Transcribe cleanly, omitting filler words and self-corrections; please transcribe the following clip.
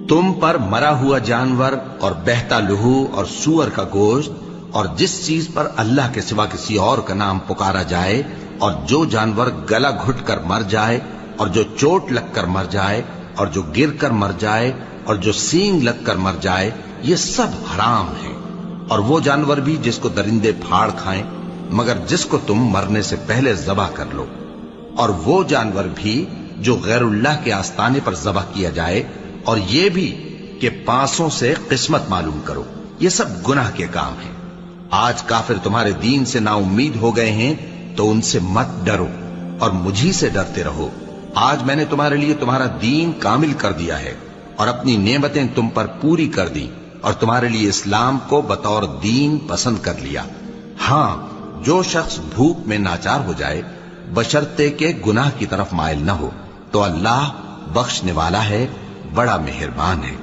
تم پر مرا ہوا جانور اور بہتا لہو اور سور کا گوشت اور جس چیز پر اللہ کے سوا کسی اور کا نام پکارا جائے اور جو جانور گلا گھٹ کر مر جائے اور جو چوٹ لگ کر مر جائے اور جو گر کر مر جائے اور جو سینگ لگ کر مر جائے، یہ سب حرام ہیں، اور وہ جانور بھی جس کو درندے پھاڑ کھائیں مگر جس کو تم مرنے سے پہلے ذبح کر لو، اور وہ جانور بھی جو غیر اللہ کے آستانے پر ذبح کیا جائے، اور یہ بھی کہ پانسوں سے قسمت معلوم کرو، یہ سب گناہ کے کام ہیں۔ آج کافر تمہارے دین سے نا امید ہو گئے ہیں تو ان سے مت ڈرو اور مجھی سے ڈرتے رہو۔ آج میں نے تمہارے لیے تمہارا دین کامل کر دیا ہے اور اپنی نعمتیں تم پر پوری کر دی اور تمہارے لیے اسلام کو بطور دین پسند کر لیا۔ ہاں، جو شخص بھوک میں ناچار ہو جائے بشرطے کہ گناہ کی طرف مائل نہ ہو تو اللہ بخشنے والا ہے، بڑا مہربان ہے۔